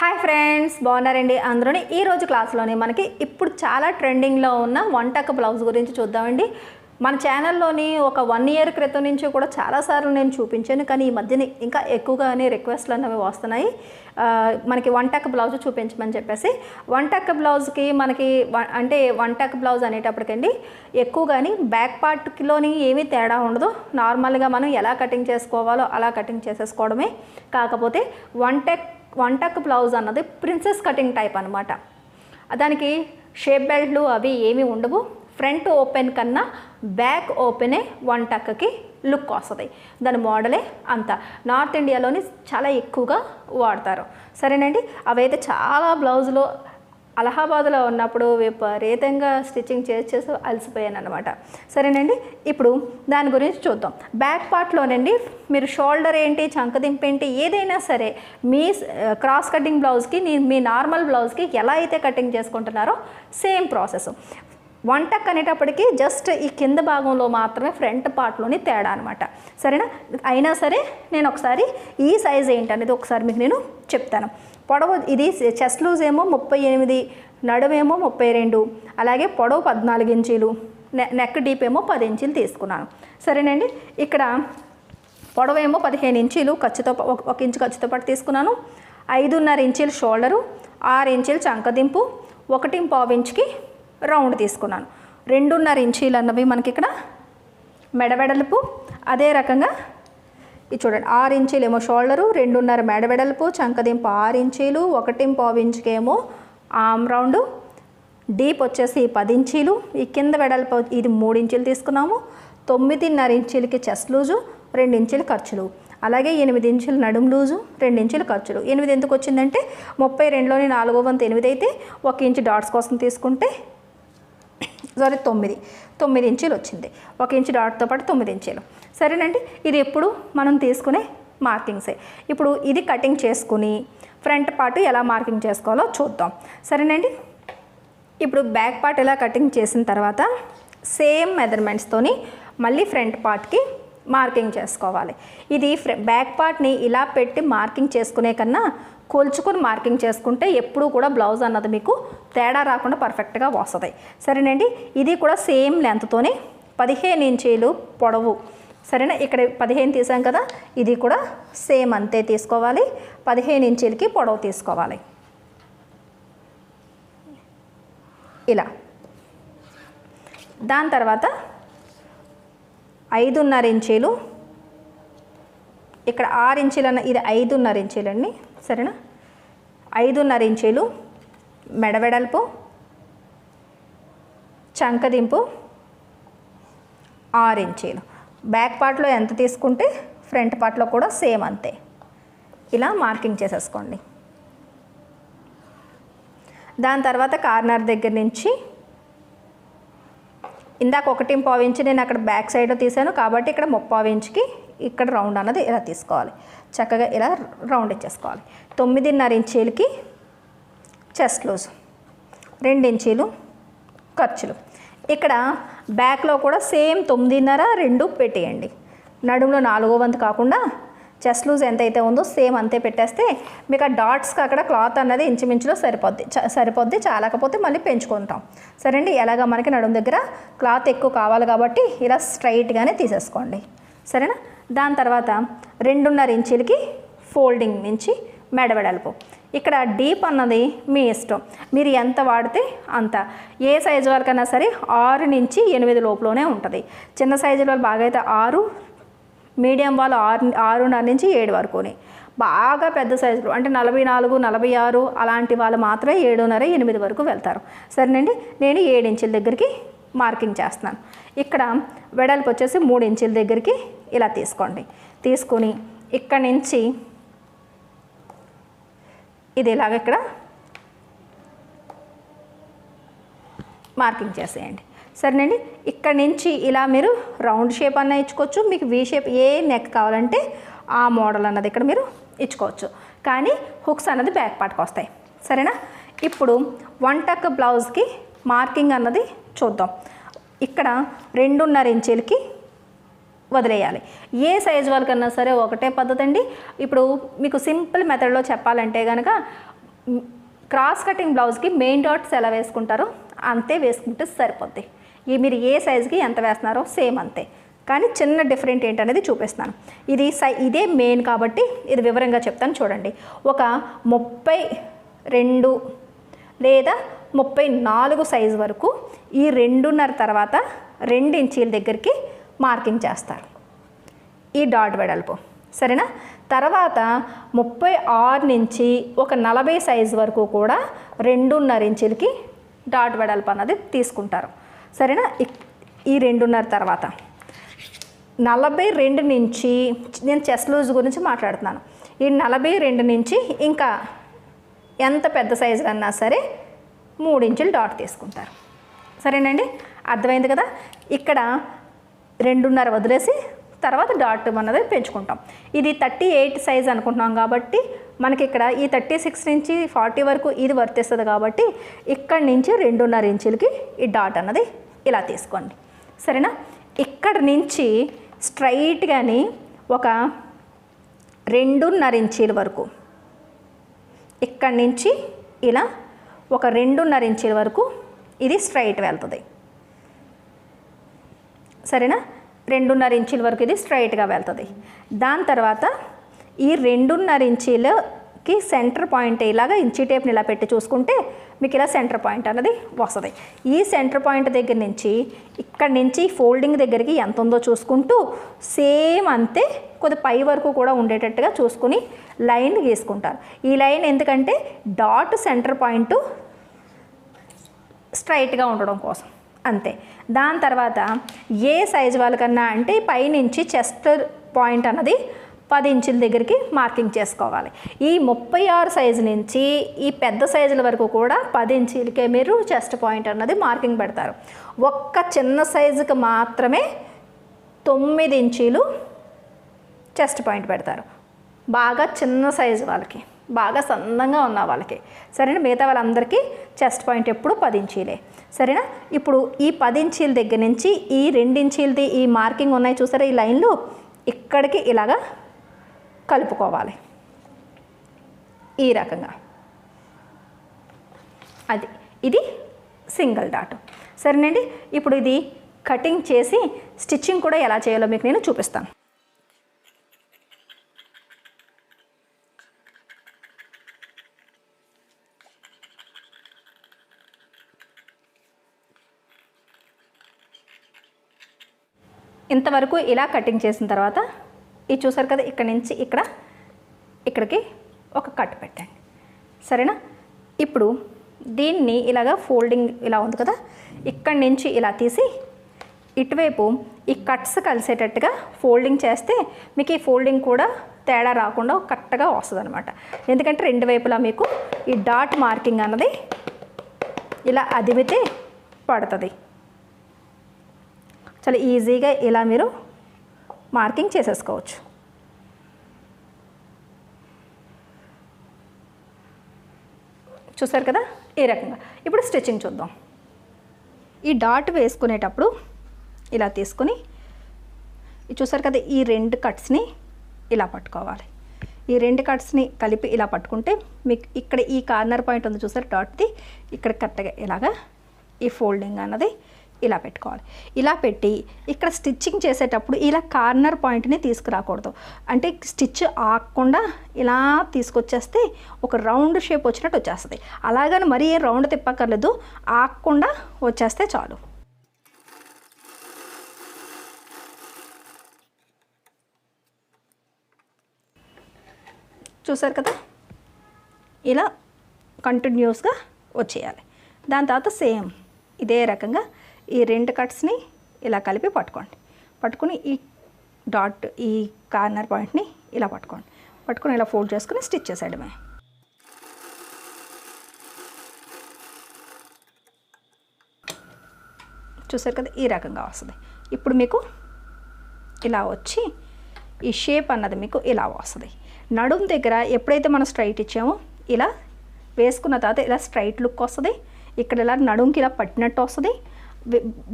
Hi friends, బాగున్నారండి అందరూ. ఈరోజు క్లాస్లోనే మనకి ఇప్పుడు చాలా ట్రెండింగ్లో ఉన్న వంటక బ్లౌజ్ గురించి చూద్దామండి. మన ఛానల్లోని ఒక 1 ఇయర్ క్రితం నుంచి కూడా చాలాసార్లు నేను చూపించాను, కానీ ఈ మధ్యన ఇంకా ఎక్కువగానే రిక్వెస్ట్లు అన్నవి వస్తున్నాయి. మనకి వంటక బ్లౌజ్ చూపించమని చెప్పేసి. వంటక బ్లౌజ్కి మనకి అంటే వంటక బ్లౌజ్ అనేటప్పటికండి ఎక్కువగాని బ్యాక్ పార్ట్లోని ఏమీ తేడా ఉండదు. నార్మల్గా మనం ఎలా కటింగ్ చేసుకోవాలో అలా కటింగ్ చేసేసుకోవడమే. కాకపోతే వంటక బ్లౌజ్ అన్నది ప్రిన్సెస్ కటింగ్ టైప్ అనమాట. దానికి షేప్ బెల్ట్లు అవి ఏమీ ఉండవు. ఫ్రంట్ ఓపెన్ కన్నా బ్యాక్ ఓపెనే వంటకకి లుక్ వస్తుంది. దాని మోడలే అంతా నార్త్ ఇండియాలోని చాలా ఎక్కువగా వాడతారు. సరేనండి, అవైతే చాలా బ్లౌజులు అలహాబాద్లో ఉన్నప్పుడు విపరీతంగా స్టిచ్చింగ్ చేసి అలసిపోయాను అనమాట. సరేనండి, ఇప్పుడు దాని గురించి చూద్దాం. బ్యాక్ పార్ట్లోనండి మీరు షోల్డర్ ఏంటి, చంకదింపు ఏంటి, ఏదైనా సరే మీ క్రాస్ కటింగ్ బ్లౌజ్కి మీ నార్మల్ బ్లౌజ్కి ఎలా అయితే కటింగ్ చేసుకుంటున్నారో సేమ్ ప్రాసెస్. వంటక్ అనేటప్పటికీ జస్ట్ ఈ కింద భాగంలో మాత్రమే ఫ్రంట్ పార్ట్లోని తేడా అనమాట. సరేనా, అయినా సరే నేను ఒకసారి ఈ సైజ్ ఏంటనేది ఒకసారి మీకు నేను చెప్తాను. పొడవు ఇది చెస్ట్ లూజ్ ఏమో 38, నడుమేమో 32, అలాగే పొడవు 14 ఇంచీలు, నెక్ డీప్ ఏమో 10 ఇంచీలు తీసుకున్నాను. సరేనండి, ఇక్కడ పొడవు ఏమో 15 ఇంచీలు ఖర్చుతో 1 ఇంచు ఖర్చుతో పాటు తీసుకున్నాను. 5.5 ఇంచీలు షోల్డరు, 6 ఇంచీలు చంకదింపు, 1.5 ఇంచుకి రౌండ్ తీసుకున్నాను. 2.5 ఇంచీలు అన్నవి మనకి ఇక్కడ మెడవెడల్పు. అదే రకంగా ఇది చూడండి, 6 ఇంచీలు ఏమో షోల్డరు, 2.5 మెడవెడల్పు, చంకదింపు 6 ఇంచీలు, 1.5 ఇంచుకి ఏమో ఆమ్ రౌండ్, డీప్ వచ్చేసి 10 ఇంచీలు, ఈ కింద వెడల్పు ఇది 3 ఇంచీలు తీసుకున్నాము. 9.5 ఇంచీలకి చెస్ట్ లూజు, 2 ఇంచీలు ఖర్చులు, అలాగే 8 ఇంచులు నడుము లూజు, 2 ఇంచులు ఖర్చులు. 8 ఎందుకు వచ్చిందంటే 32లోని 4వ వంతు 8 అయితే 1 ఇంచు డాట్స్ కోసం తీసుకుంటే 9 ఇంచీలు వచ్చింది. 1 ఇంచు డాట్తో పాటు 9 ఇంచీలు. సరేనండి, ఇది ఎప్పుడు మనం తీసుకునే మార్కింగ్సే. ఇప్పుడు ఇది కటింగ్ చేసుకుని ఫ్రంట్ పార్ట్ ఎలా మార్కింగ్ చేసుకోవాలో చూద్దాం. సరేనండి, ఇప్పుడు బ్యాక్ పార్ట్ ఎలా కటింగ్ చేసిన తర్వాత సేమ్ మెజర్మెంట్స్తోని మళ్ళీ ఫ్రంట్ పార్ట్కి మార్కింగ్ చేసుకోవాలి. ఇది బ్యాక్ పార్ట్ని ఇలా పెట్టి మార్కింగ్ చేసుకునే కన్నా కొలుచుకొని మార్కింగ్ చేసుకుంటే ఎప్పుడూ కూడా బ్లౌజ్ అన్నది మీకు తేడా రాకుండా పర్ఫెక్ట్గా వస్తుంది. సరేనండి, ఇది కూడా సేమ్ లెంత్తోనే 15 ఇంచీలు పొడవు. సరేనా, ఇక్కడ 15 తీసాం కదా, ఇది కూడా సేమ్ అంతే తీసుకోవాలి. 15 ఇంచీలకి పొడవు తీసుకోవాలి. ఇలా దాని తర్వాత 5.5 ఇంచీలు, ఇక్కడ 6 ఇంచీలు అన్న ఇది 5.5 ఇంచీలండి. సరేనా, 5.5 ఇంచీలు మెడవెడల్పు, చంకదింపు 6 ఇంచీలు. బ్యాక్ పార్ట్లో ఎంత తీసుకుంటే ఫ్రంట్ పార్ట్లో కూడా సేమ్ అంతే. ఇలా మార్కింగ్ చేసేసుకోండి. దాని తర్వాత కార్నర్ దగ్గర నుంచి ఇందాక 1.5 ఇంచు నేను అక్కడ బ్యాక్ సైడ్లో తీసాను కాబట్టి ఇక్కడ 30 ఇంచుకి ఇక్కడ రౌండ్ అన్నది ఇలా తీసుకోవాలి. చక్కగా ఇలా రౌండ్ ఇచ్చేసుకోవాలి. 9.5 ఇంచీలకి చెస్ట్ లూజ్, 2 ఇంచీలు ఖర్చులు. ఇక్కడ బ్యాక్లో కూడా సేమ్ 9.5, 2 పెట్టేయండి. నడుములో 4వ వంతు కాకుండా చెస్ట్ లూజ్ ఎంతైతే ఉందో సేమ్ అంతే పెట్టేస్తే మీకు ఆ డాట్స్కి అక్కడ క్లాత్ అన్నది ఇంచుమించులో సరిపోద్ది. చాలకపోతే మళ్ళీ పెంచుకుంటాం. సరేండి, ఎలాగ మనకి నడుము దగ్గర క్లాత్ ఎక్కువ కావాలి కాబట్టి ఇలా స్ట్రైట్గానే తీసేసుకోండి. సరేనా, దాని తర్వాత 2.5 ఇంచీలకి ఫోల్డింగ్ నుంచి మెడవెడల్పు. ఇక్కడ డీప్ అన్నది మీ ఇష్టం, మీరు ఎంత వాడితే అంత. ఏ సైజు వరకైనా సరే 6 నుంచి 8 లోపులోనే ఉంటుంది. చిన్న సైజుల వాళ్ళు బాగా అయితే 6, మీడియం వాళ్ళు 6.5 నుంచి 7 వరకుని. బాగా పెద్ద సైజులు అంటే 44, 46 అలాంటి వాళ్ళు మాత్రమే 7.5, 8 వరకు వెళ్తారు. సరేనండి, నేను 7 ఇంచుల దగ్గరికి మార్కింగ్ చేస్తున్నాను. ఇక్కడ వెడల్పు వచ్చేసి 3 ఇంచుల దగ్గరికి ఇలా తీసుకోండి. తీసుకొని ఇక్కడ నుంచి ఇది ఇలాగ ఇక్కడ మార్కింగ్ చేసేయండి. సరేనండి, ఇక్కడ నుంచి ఇలా మీరు రౌండ్ షేప్ అన్న ఇచ్చుకోవచ్చు. మీకు వీ షేప్ ఏ నెక్ కావాలంటే ఆ మోడల్ అన్నది ఇక్కడ మీరు ఇచ్చుకోవచ్చు. కానీ హుక్స్ అన్నది బ్యాక్ పార్ట్కి వస్తాయి. సరేనా, ఇప్పుడు వంటక్ బ్లౌజ్కి మార్కింగ్ అన్నది చూద్దాం. ఇక్కడ 2.5 ఇంచీలకి వదిలేయాలి. ఏ సైజు వాళ్ళకన్నా సరే ఒకటే పద్ధతి అండి. ఇప్పుడు మీకు సింపుల్ మెథడ్లో చెప్పాలంటే కనుక క్రాస్ కటింగ్ బ్లౌజ్కి మెయిన్ డాట్స్ ఎలా వేసుకుంటారో అంతే వేసుకుంటే సరిపోద్ది. మీరు ఏ సైజుకి ఎంత వేస్తున్నారో సేమ్ అంతే, కానీ చిన్న డిఫరెంట్ ఏంటనేది చూపిస్తాను. ఇదే మెయిన్ కాబట్టి ఇది వివరంగా చెప్తాను చూడండి. ఒక 32 లేదా 34 సైజు వరకు ఈ 2.5 తర్వాత 2 ఇంచీల దగ్గరికి మార్కింగ్ చేస్తారు ఈ డాట్ వెడల్పు, సరేనా. తర్వాత 36 నుంచి ఒక 40 సైజు వరకు కూడా 2.5 ఇంచులకి డాట్ వెడల్పు అన్నది తీసుకుంటారు, సరేనా. ఈ 2.5 తర్వాత 42 నుంచి నేను చెస్ట్ లూజ్ గురించి మాట్లాడుతున్నాను. ఈ 42 నుంచి ఇంకా ఎంత పెద్ద సైజు అన్నా సరే 3 ఇంచులు డాట్ తీసుకుంటారు, సరేనండి. అర్థమైంది కదా. ఇక్కడ 2.5 వదిలేసి తర్వాత డాట్ అన్నది పెంచుకుంటాం. ఇది 38 సైజ్ అనుకుంటున్నాం కాబట్టి మనకి ఇక్కడ ఈ 36 నుంచి 40 వరకు ఇది వర్తిస్తుంది కాబట్టి ఇక్కడి నుంచి 2.5 ఇంచులకి ఈ డాట్ అన్నది ఇలా తీసుకోండి, సరేనా. ఇక్కడ నుంచి స్ట్రైట్గాని ఒక 2.5 ఇంచీల వరకు, ఇక్కడి నుంచి ఇలా ఒక 2.5 ఇంచీల వరకు ఇది స్ట్రైట్ వెళ్తుంది, సరేనా. 2.5 ఇంచుల వరకు ఇది స్ట్రైట్గా వెళ్తుంది. దాని తర్వాత ఈ 2.5 ఇంచీలకి సెంటర్ పాయింట్ ఇలాగా ఇంచీ టేప్ని ఇలా పెట్టి చూసుకుంటే మీకు ఇలా సెంటర్ పాయింట్ అన్నది వస్తుంది. ఈ సెంటర్ పాయింట్ దగ్గర నుంచి ఇక్కడి నుంచి ఫోల్డింగ్ దగ్గరికి ఎంత ఉందో చూసుకుంటూ సేమ్ అంతే కొద్ది పై వరకు కూడా ఉండేటట్టుగా చూసుకుని లైన్ గీసుకుంటారు. ఈ లైన్ ఎందుకంటే డాట్ సెంటర్ పాయింట్ స్ట్రైట్గా ఉండడం కోసం, అంతే. దాని తర్వాత ఏ సైజు వాళ్ళకన్నా అంటే పైనుంచి చెస్ట్ పాయింట్ అన్నది 10 ఇంచుల దగ్గరికి మార్కింగ్ చేసుకోవాలి. ఈ 36 సైజు నుంచి ఈ పెద్ద సైజుల వరకు కూడా 10 ఇంచులకే మీరు చెస్ట్ పాయింట్ అన్నది మార్కింగ్ పెడతారు. ఒక్క చిన్న సైజుకి మాత్రమే 9 ఇంచీలు చెస్ట్ పాయింట్ పెడతారు, బాగా చిన్న సైజు వాళ్ళకి, బాగా సన్నంగా ఉన్న వాళ్ళకి, సరేనా. మిగతా వాళ్ళందరికీ చెస్ట్ పాయింట్ ఎప్పుడు 10 ఇంచీలే, సరేనా. ఇప్పుడు ఈ 10 ఇంచీల దగ్గర నుంచి ఈ 2 ఇంచీలది ఈ మార్కింగ్ ఉన్నాయి చూసారా, ఈ లైన్లు ఇక్కడికి ఇలాగా కలుపుకోవాలి ఈ రకంగా. ఇది సింగిల్ డాట్, సరేనండి. ఇప్పుడు ఇది కటింగ్ చేసి స్టిచ్చింగ్ కూడా ఎలా చేయాలో మీకు నేను చూపిస్తాను. ఇంతవరకు ఇలా కటింగ్ చేసిన తర్వాత ఇది చూసారు కదా, ఇక్కడ నుంచి ఇక్కడికి ఒక కట్ పెట్టండి, సరేనా. ఇప్పుడు దీన్ని ఇలాగా ఫోల్డింగ్ ఇలా ఉంది కదా, ఇక్కడి నుంచి ఇలా తీసి ఇటువైపు ఈ కట్స్ కలిసేటట్టుగా ఫోల్డింగ్ చేస్తే మీకు ఈ ఫోల్డింగ్ కూడా తేడా రాకుండా కరెక్ట్గా వస్తుంది అనమాట. ఎందుకంటే 2 వైపులా మీకు ఈ డాట్ మార్కింగ్ అన్నది ఇలా అదిమితే పడుతుంది. చాలా ఈజీగా ఇలా మీరు మార్కింగ్ చేసేసుకోవచ్చు. చూసారు కదా ఈ రకంగా. ఇప్పుడు స్టిచ్చింగ్ చూద్దాం. ఈ డాట్ వేసుకునేటప్పుడు ఇలా తీసుకుని చూసారు కదా, ఈ 2 కట్స్ని ఇలా పట్టుకోవాలి. ఈ 2 కట్స్ని కలిపి ఇలా పట్టుకుంటే మీకు ఇక్కడ ఈ కార్నర్ పాయింట్ ఉంది చూసారు డాట్ది, ఇక్కడ కరెక్ట్గా ఇలాగా ఈ ఫోల్డింగ్ అన్నది ఇలా పెట్టుకోవాలి. ఇలా పెట్టి ఇక్కడ స్టిచ్చింగ్ చేసేటప్పుడు ఇలా కార్నర్ పాయింట్ని తీసుకురాకూడదు, అంటే స్టిచ్ ఆగకుండా ఇలా తీసుకొచ్చేస్తే ఒక రౌండ్ షేప్ వచ్చినట్టు వచ్చేస్తుంది. అలాగని మరీ రౌండ్ తిప్పక్కర్లేదు, ఆగకుండా వచ్చేస్తే చాలు. చూసారు కదా, ఇలా కంటిన్యూస్గా వచ్చేయాలి. దాని తర్వాత సేమ్ ఇదే రకంగా ఈ 2 కట్స్ని ఇలా కలిపి పట్టుకుని ఈ డాట్ ఈ కార్నర్ పాయింట్ని ఇలా పట్టుకొని ఇలా ఫోల్డ్ చేసుకుని స్టిచ్ చేసేయడమే. చూసారు కదా ఈ రకంగా వస్తుంది. ఇప్పుడు మీకు ఇలా వచ్చి ఈ షేప్ అన్నది మీకు ఇలా వస్తుంది. నడుము దగ్గర ఎప్పుడైతే మనం స్ట్రైట్ ఇచ్చామో ఇలా వేసుకున్న తర్వాత ఇలా స్ట్రైట్ లుక్ వస్తుంది. ఇక్కడ ఇలా నడుముకి ఇలా పట్టినట్టు వస్తుంది.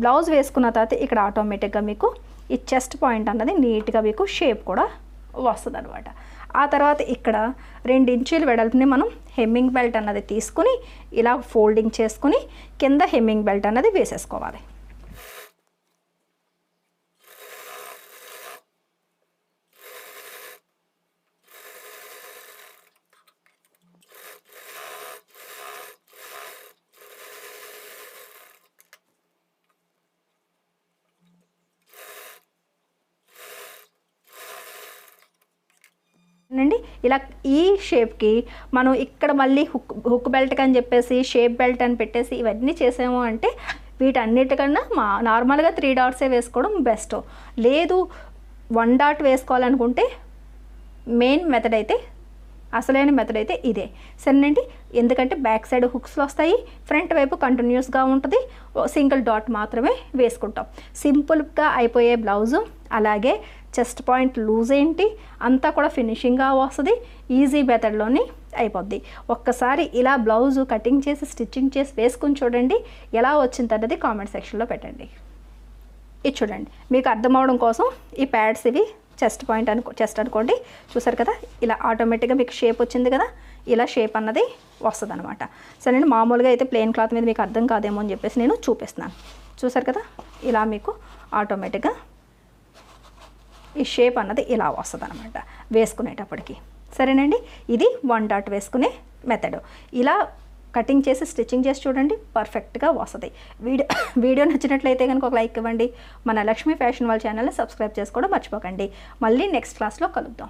బ్లౌజ్ వేసుకున్న తర్వాత ఇక్కడ ఆటోమేటిక్గా మీకు ఈ చెస్ట్ పాయింట్ అన్నది నీట్గా మీకు షేప్ కూడా వస్తుంది అనమాట. ఆ తర్వాత ఇక్కడ 2 ఇంచీల వెడల్పుని మనం హెమ్మింగ్ బెల్ట్ అన్నది తీసుకుని ఇలా ఫోల్డింగ్ చేసుకుని కింద హెమ్మింగ్ బెల్ట్ అన్నది వేసేసుకోవాలి. అండి ఇలా ఈ షేప్కి మనం ఇక్కడ మళ్ళీ హుక్ బెల్ట్ అని చెప్పేసి షేప్ బెల్ట్ అని పెట్టేసి ఇవన్నీ చేసాము అంటే వీటన్నిటికన్నా నార్మల్గా 3 డాట్సే వేసుకోవడం బెస్ట్. లేదు 1 డాట్ వేసుకోవాలనుకుంటే మెయిన్ మెథడ్ అయితే అసలైన మెథడ్ అయితే ఇదే సరేనండి. ఎందుకంటే బ్యాక్ సైడ్ హుక్స్లు వస్తాయి, ఫ్రంట్ వైపు కంటిన్యూస్గా ఉంటుంది, సింగిల్ డాట్ మాత్రమే వేసుకుంటాం. సింపుల్గా అయిపోయే బ్లౌజు, అలాగే చెస్ట్ పాయింట్ లూజ్ ఏంటి అంతా కూడా ఫినిషింగ్గా వస్తుంది, ఈజీ మెథడ్లోని అయిపోద్ది. ఒక్కసారి ఇలా బ్లౌజు కటింగ్ చేసి స్టిచ్చింగ్ చేసి వేసుకుని చూడండి, ఎలా వచ్చింది అన్నది కామెంట్ సెక్షన్లో పెట్టండి. ఇది చూడండి, మీకు అర్థం అవడం కోసం ఈ ప్యాడ్స్ ఇవి చెస్ట్ పాయింట్ చెస్ట్ అనుకోండి, చూసారు కదా ఇలా ఆటోమేటిక్గా మీకు షేప్ వచ్చింది కదా, ఇలా షేప్ అన్నది వస్తుంది అనమాట. సరే నేను మామూలుగా అయితే ప్లెయిన్ క్లాత్ మీద మీకు అర్థం కాదేమో అని చెప్పేసి నేను చూపిస్తున్నాను. చూసారు కదా ఇలా మీకు ఆటోమేటిక్గా ఈ షేప్ అన్నది ఇలా వస్తుంది అనమాట వేసుకునేటప్పటికి. సరేనండి, ఇది 1 డాట్ వేసుకునే మెథడ్. ఇలా కటింగ్ చేసి స్టిచ్చింగ్ చేసి చూడండి, పర్ఫెక్ట్గా వస్తుంది. వీడియో నచ్చినట్లయితే కనుక ఒక లైక్ ఇవ్వండి. మన లక్ష్మీ ఫ్యాషన్ వాళ్ళ ఛానల్ని సబ్స్క్రైబ్ చేసుకోవడం మర్చిపోకండి. మళ్ళీ నెక్స్ట్ క్లాస్లో కలుద్దాం.